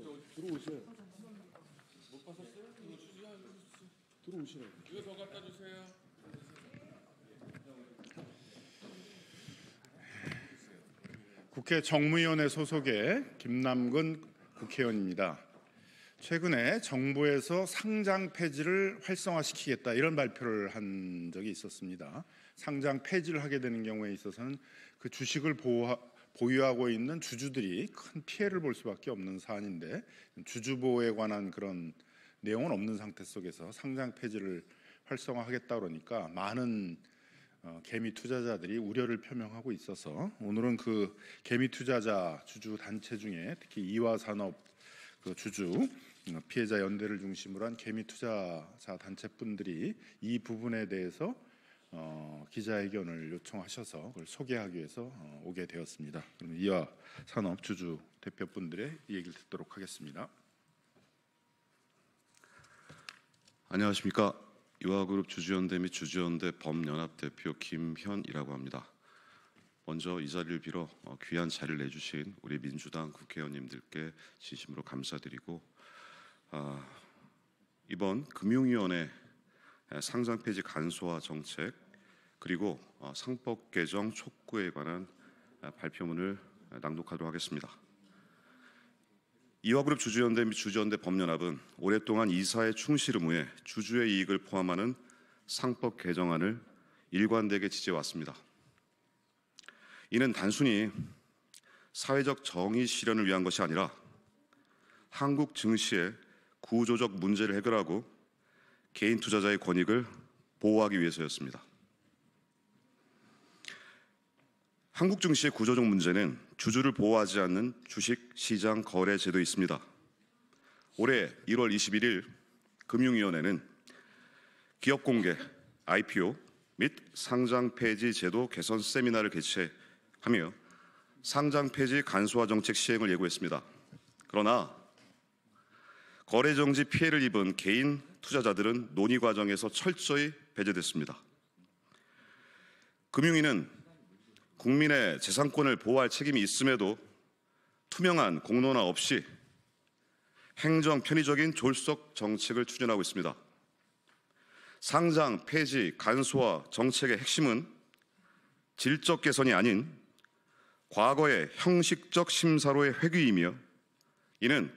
들어오세요. 못 받았어요? 이거 주세요. 들어오시라고. 이거 더 갖다 주세요. 국회 정무위원회 소속의 김남근 국회의원입니다. 최근에 정부에서 상장 폐지를 활성화시키겠다 이런 발표를 한 적이 있었습니다. 상장 폐지를 하게 되는 경우에 있어서는 그 주식을 보유하고 있는 주주들이 큰 피해를 볼 수밖에 없는 사안인데, 주주 보호에 관한 그런 내용은 없는 상태 속에서 상장 폐지를 활성화하겠다 그러니까 많은 개미 투자자들이 우려를 표명하고 있어서 오늘은 그 개미 투자자 주주 단체 중에 특히 이화산업 그 주주 피해자 연대를 중심으로 한 개미 투자자 단체분들이 이 부분에 대해서 기자회견을 요청하셔서 그걸 소개하기 위해서 오게 되었습니다. 그럼 이화산업 주주 대표분들의 얘기를 듣도록 하겠습니다. 안녕하십니까. 이화그룹 주주연대 및 주주연대 범연합대표 김현이라고 합니다. 먼저 이 자리를 빌어 귀한 자리를 내주신 우리 민주당 국회의원님들께 진심으로 감사드리고, 이번 금융위원회 상장 폐지 간소화 정책 그리고 상법 개정 촉구에 관한 발표문을 낭독하도록 하겠습니다. 이화그룹 주주연대 및 주주연대 범연합은 오랫동안 이사의 충실 의무에 주주의 이익을 포함하는 상법 개정안을 일관되게 지지해왔습니다. 이는 단순히 사회적 정의 실현을 위한 것이 아니라 한국 증시의 구조적 문제를 해결하고 개인 투자자의 권익을 보호하기 위해서였습니다. 한국 증시의 구조적 문제는 주주를 보호하지 않는 주식시장 거래 제도에 있습니다. 올해 1월 21일 금융위원회는 기업공개, IPO 및 상장 폐지 제도 개선 세미나를 개최하며 상장 폐지 간소화 정책 시행을 예고했습니다. 그러나 거래 정지 피해를 입은 개인 투자자들은 논의 과정에서 철저히 배제됐습니다. 금융위는 국민의 재산권을 보호할 책임이 있음에도 투명한 공론화 없이 행정 편의적인 졸속 정책을 추진하고 있습니다. 상장 폐지 간소화 정책의 핵심은 질적 개선이 아닌 과거의 형식적 심사로의 회귀이며, 이는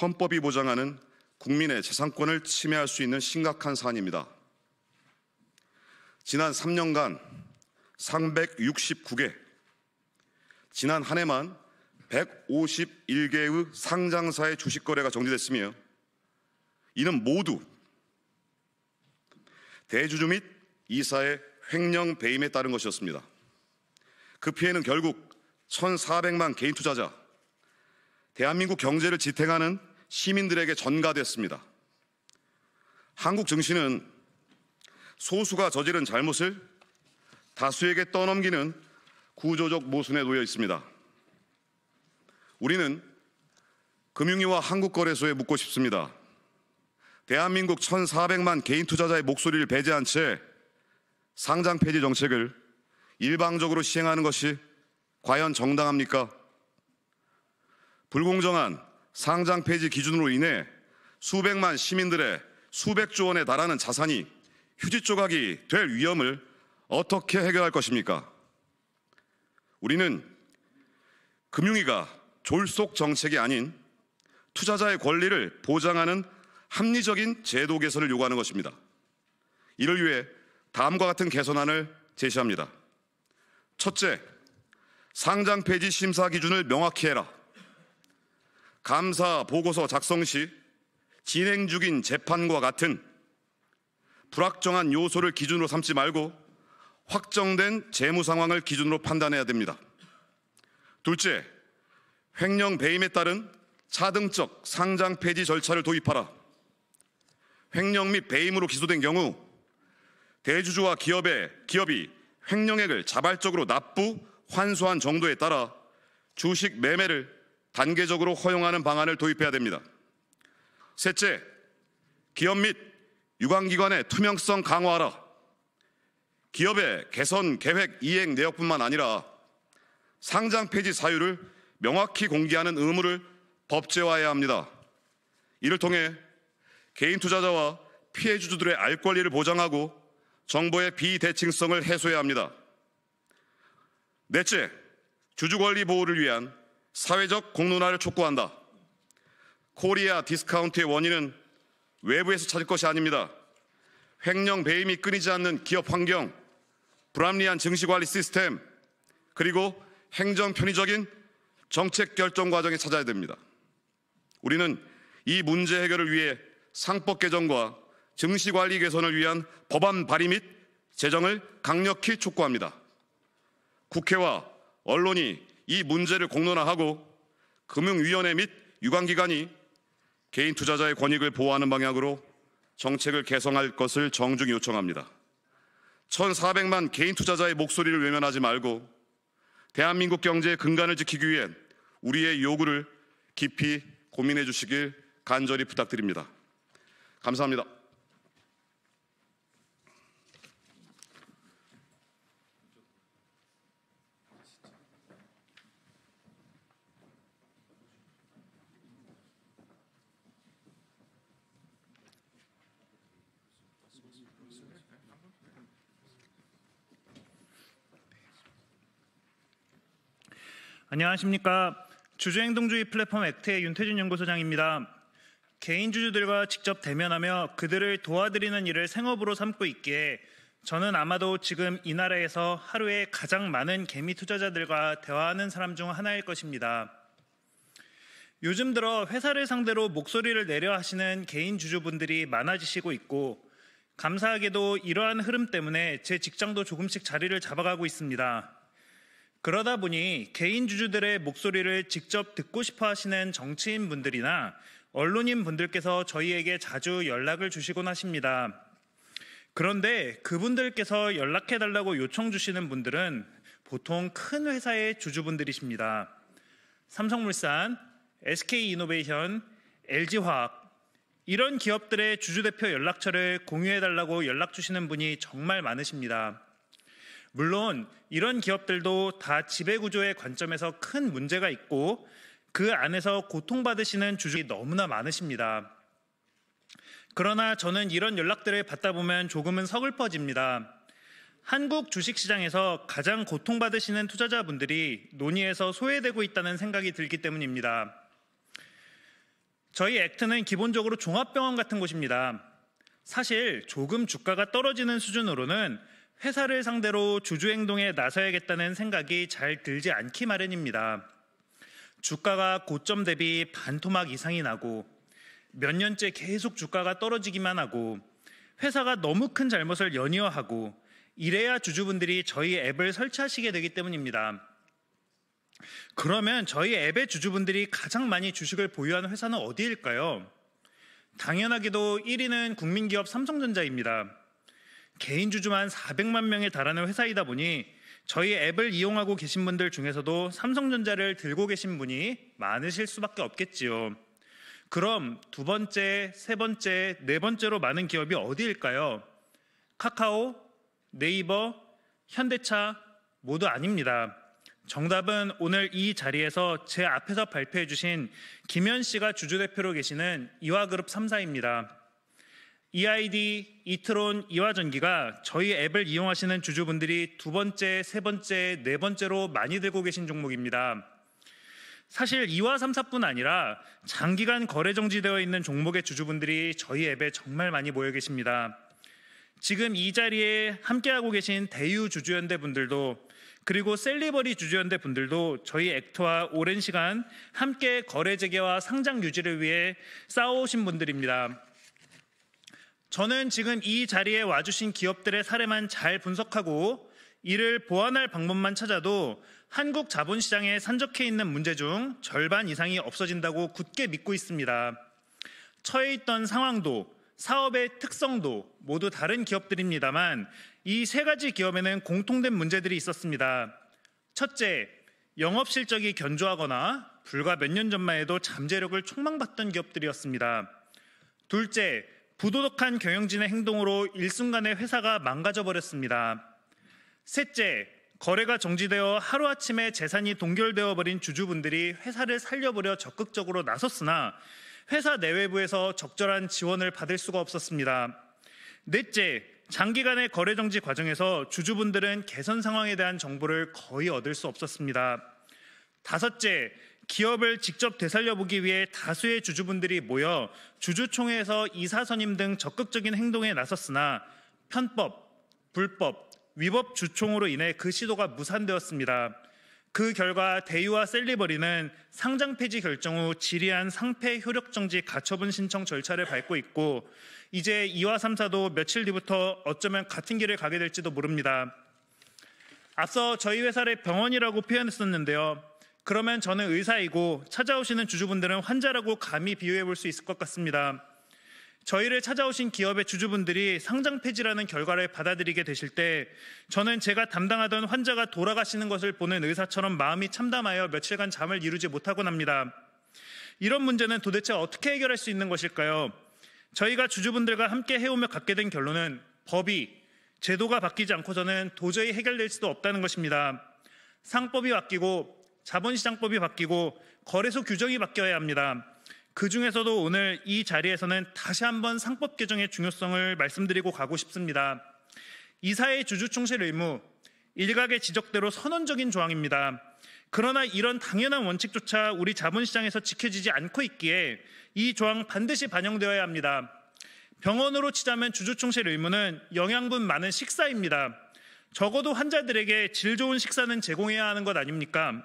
헌법이 보장하는 국민의 재산권을 침해할 수 있는 심각한 사안입니다. 지난 3년간 369개, 지난 한 해만 151개의 상장사의 주식 거래가 정지됐으며, 이는 모두 대주주 및 이사의 횡령 배임에 따른 것이었습니다. 그 피해는 결국 1,400만 개인 투자자, 대한민국 경제를 지탱하는 시민들에게 전가됐습니다. 한국 증시는 소수가 저지른 잘못을 다수에게 떠넘기는 구조적 모순에 놓여 있습니다. 우리는 금융위와 한국거래소에 묻고 싶습니다. 대한민국 1,400만 개인 투자자의 목소리를 배제한 채 상장 폐지 정책을 일방적으로 시행하는 것이 과연 정당합니까? 불공정한 상장 폐지 기준으로 인해 수백만 시민들의 수백조 원에 달하는 자산이 휴지 조각이 될 위험을 어떻게 해결할 것입니까? 우리는 금융위가 졸속 정책이 아닌 투자자의 권리를 보장하는 합리적인 제도 개선을 요구하는 것입니다. 이를 위해 다음과 같은 개선안을 제시합니다. 첫째, 상장 폐지 심사 기준을 명확히 해라. 감사 보고서 작성 시 진행 중인 재판과 같은 불확정한 요소를 기준으로 삼지 말고 확정된 재무 상황을 기준으로 판단해야 됩니다. 둘째, 횡령 배임에 따른 차등적 상장 폐지 절차를 도입하라. 횡령 및 배임으로 기소된 경우 대주주와 기업이 횡령액을 자발적으로 납부, 환수한 정도에 따라 주식 매매를 단계적으로 허용하는 방안을 도입해야 됩니다. 셋째, 기업 및 유관기관의 투명성 강화하라. 기업의 개선 계획 이행 내역뿐만 아니라 상장 폐지 사유를 명확히 공개하는 의무를 법제화해야 합니다. 이를 통해 개인 투자자와 피해 주주들의 알 권리를 보장하고 정보의 비대칭성을 해소해야 합니다. 넷째, 주주 권리 보호를 위한 사회적 공론화를 촉구한다. 코리아 디스카운트의 원인은 외부에서 찾을 것이 아닙니다. 횡령 배임이 끊이지 않는 기업 환경, 불합리한 증시관리 시스템, 그리고 행정 편의적인 정책 결정 과정에 찾아야 됩니다. 우리는 이 문제 해결을 위해 상법 개정과 증시관리 개선을 위한 법안 발의 및 제정을 강력히 촉구합니다. 국회와 언론이 이 문제를 공론화하고 금융위원회 및 유관기관이 개인 투자자의 권익을 보호하는 방향으로 정책을 개선할 것을 정중히 요청합니다. 1,400만 개인 투자자의 목소리를 외면하지 말고 대한민국 경제의 근간을 지키기 위해 우리의 요구를 깊이 고민해 주시길 간절히 부탁드립니다. 감사합니다. 안녕하십니까. 주주행동주의 플랫폼 액트의 윤태준 연구소장입니다. 개인 주주들과 직접 대면하며 그들을 도와드리는 일을 생업으로 삼고 있기에 저는 아마도 지금 이 나라에서 하루에 가장 많은 개미 투자자들과 대화하는 사람 중 하나일 것입니다. 요즘 들어 회사를 상대로 목소리를 내려 하시는 개인 주주분들이 많아지시고 있고, 감사하게도 이러한 흐름 때문에 제 직장도 조금씩 자리를 잡아가고 있습니다. 그러다 보니 개인 주주들의 목소리를 직접 듣고 싶어 하시는 정치인분들이나 언론인분들께서 저희에게 자주 연락을 주시곤 하십니다. 그런데 그분들께서 연락해달라고 요청 주시는 분들은 보통 큰 회사의 주주분들이십니다. 삼성물산, SK이노베이션, LG화학, 이런 기업들의 주주대표 연락처를 공유해달라고 연락 주시는 분이 정말 많으십니다. 물론 이런 기업들도 다 지배구조의 관점에서 큰 문제가 있고 그 안에서 고통받으시는 주주들이 너무나 많으십니다. 그러나 저는 이런 연락들을 받다 보면 조금은 서글퍼집니다. 한국 주식시장에서 가장 고통받으시는 투자자분들이 논의에서 소외되고 있다는 생각이 들기 때문입니다. 저희 액트는 기본적으로 종합병원 같은 곳입니다. 사실 조금 주가가 떨어지는 수준으로는 회사를 상대로 주주행동에 나서야겠다는 생각이 잘 들지 않기 마련입니다. 주가가 고점 대비 반토막 이상이 나고 몇 년째 계속 주가가 떨어지기만 하고 회사가 너무 큰 잘못을 연이어하고 이래야 주주분들이 저희 앱을 설치하시게 되기 때문입니다. 그러면 저희 앱의 주주분들이 가장 많이 주식을 보유하는 회사는 어디일까요? 당연하게도 1위는 국민기업 삼성전자입니다. 개인 주주만 400만 명에 달하는 회사이다 보니 저희 앱을 이용하고 계신 분들 중에서도 삼성전자를 들고 계신 분이 많으실 수밖에 없겠지요. 그럼 두 번째, 세 번째, 네 번째로 많은 기업이 어디일까요? 카카오, 네이버, 현대차 모두 아닙니다. 정답은 오늘 이 자리에서 제 앞에서 발표해 주신 김현 씨가 주주대표로 계시는 이화그룹 3사입니다. EID, 이트론, 이화전기가 저희 앱을 이용하시는 주주분들이 두 번째, 세 번째, 네 번째로 많이 들고 계신 종목입니다. 사실 이화 3사뿐 아니라 장기간 거래 정지되어 있는 종목의 주주분들이 저희 앱에 정말 많이 모여 계십니다. 지금 이 자리에 함께하고 계신 대유 주주연대 분들도 그리고 셀리버리 주주연대 분들도 저희 액트와 오랜 시간 함께 거래 재개와 상장 유지를 위해 싸워오신 분들입니다. 저는 지금 이 자리에 와주신 기업들의 사례만 잘 분석하고 이를 보완할 방법만 찾아도 한국 자본시장에 산적해 있는 문제 중 절반 이상이 없어진다고 굳게 믿고 있습니다. 처해 있던 상황도 사업의 특성도 모두 다른 기업들입니다만 이 세 가지 기업에는 공통된 문제들이 있었습니다. 첫째, 영업 실적이 견조하거나 불과 몇 년 전만 해도 잠재력을 촉망받던 기업들이었습니다. 둘째, 부도덕한 경영진의 행동으로 일순간에 회사가 망가져 버렸습니다. 셋째, 거래가 정지되어 하루아침에 재산이 동결되어 버린 주주분들이 회사를 살려보려 적극적으로 나섰으나 회사 내외부에서 적절한 지원을 받을 수가 없었습니다. 넷째, 장기간의 거래 정지 과정에서 주주분들은 개선 상황에 대한 정보를 거의 얻을 수 없었습니다. 다섯째, 기업을 직접 되살려보기 위해 다수의 주주분들이 모여 주주총회에서 이사 선임 등 적극적인 행동에 나섰으나 편법, 불법, 위법 주총으로 인해 그 시도가 무산되었습니다. 그 결과 대유와 셀리버리는 상장 폐지 결정 후 지리한 상패 효력 정지 가처분 신청 절차를 밟고 있고 이제 2와 3사도 며칠 뒤부터 어쩌면 같은 길을 가게 될지도 모릅니다. 앞서 저희 회사를 병원이라고 표현했었는데요. 그러면 저는 의사이고 찾아오시는 주주분들은 환자라고 감히 비유해 볼 수 있을 것 같습니다. 저희를 찾아오신 기업의 주주분들이 상장 폐지라는 결과를 받아들이게 되실 때 저는 제가 담당하던 환자가 돌아가시는 것을 보는 의사처럼 마음이 참담하여 며칠간 잠을 이루지 못하곤 합니다. 이런 문제는 도대체 어떻게 해결할 수 있는 것일까요? 저희가 주주분들과 함께 해오며 갖게 된 결론은 법이, 제도가 바뀌지 않고서는 도저히 해결될 수도 없다는 것입니다. 상법이 바뀌고 자본시장법이 바뀌고 거래소 규정이 바뀌어야 합니다. 그 중에서도 오늘 이 자리에서는 다시 한번 상법 개정의 중요성을 말씀드리고 가고 싶습니다. 이사의 주주 충실 의무, 일각의 지적대로 선언적인 조항입니다. 그러나 이런 당연한 원칙조차 우리 자본시장에서 지켜지지 않고 있기에 이 조항 반드시 반영되어야 합니다. 병원으로 치자면 주주 충실 의무는 영양분 많은 식사입니다. 적어도 환자들에게 질 좋은 식사는 제공해야 하는 것 아닙니까?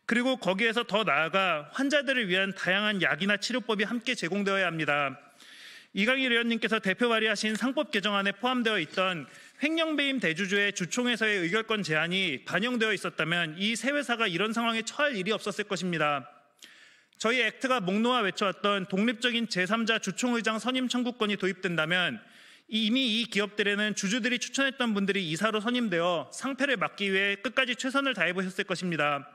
그리고 거기에서 더 나아가 환자들을 위한 다양한 약이나 치료법이 함께 제공되어야 합니다. 이강일 의원님께서 대표 발의하신 상법 개정안에 포함되어 있던 횡령배임 대주주의 주총에서의 의결권 제한이 반영되어 있었다면 이 세 회사가 이런 상황에 처할 일이 없었을 것입니다. 저희 액트가 목놓아 외쳐왔던 독립적인 제3자 주총의장 선임 청구권이 도입된다면 이미 이 기업들에는 주주들이 추천했던 분들이 이사로 선임되어 상패를 막기 위해 끝까지 최선을 다해보셨을 것입니다.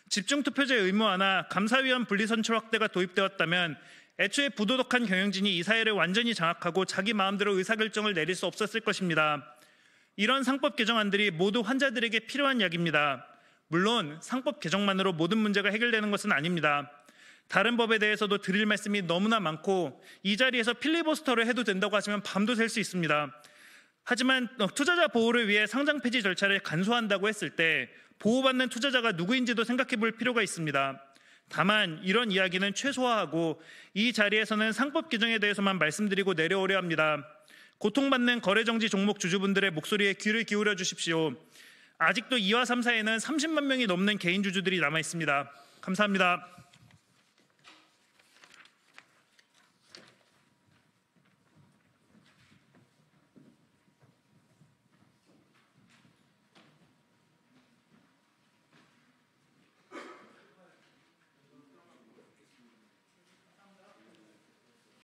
집중투표제 의무화나 감사위원 분리선출 확대가 도입되었다면 애초에 부도덕한 경영진이 이 사회를 완전히 장악하고 자기 마음대로 의사결정을 내릴 수 없었을 것입니다. 이런 상법 개정안들이 모두 환자들에게 필요한 약입니다. 물론 상법 개정만으로 모든 문제가 해결되는 것은 아닙니다. 다른 법에 대해서도 드릴 말씀이 너무나 많고 이 자리에서 필리버스터를 해도 된다고 하시면 밤도 샐 수 있습니다. 하지만 투자자 보호를 위해 상장 폐지 절차를 간소화한다고 했을 때 보호받는 투자자가 누구인지도 생각해 볼 필요가 있습니다. 다만 이런 이야기는 최소화하고 이 자리에서는 상법 개정에 대해서만 말씀드리고 내려오려 합니다. 고통받는 거래정지 종목 주주분들의 목소리에 귀를 기울여 주십시오. 아직도 2와 3사에는 30만 명이 넘는 개인 주주들이 남아 있습니다. 감사합니다.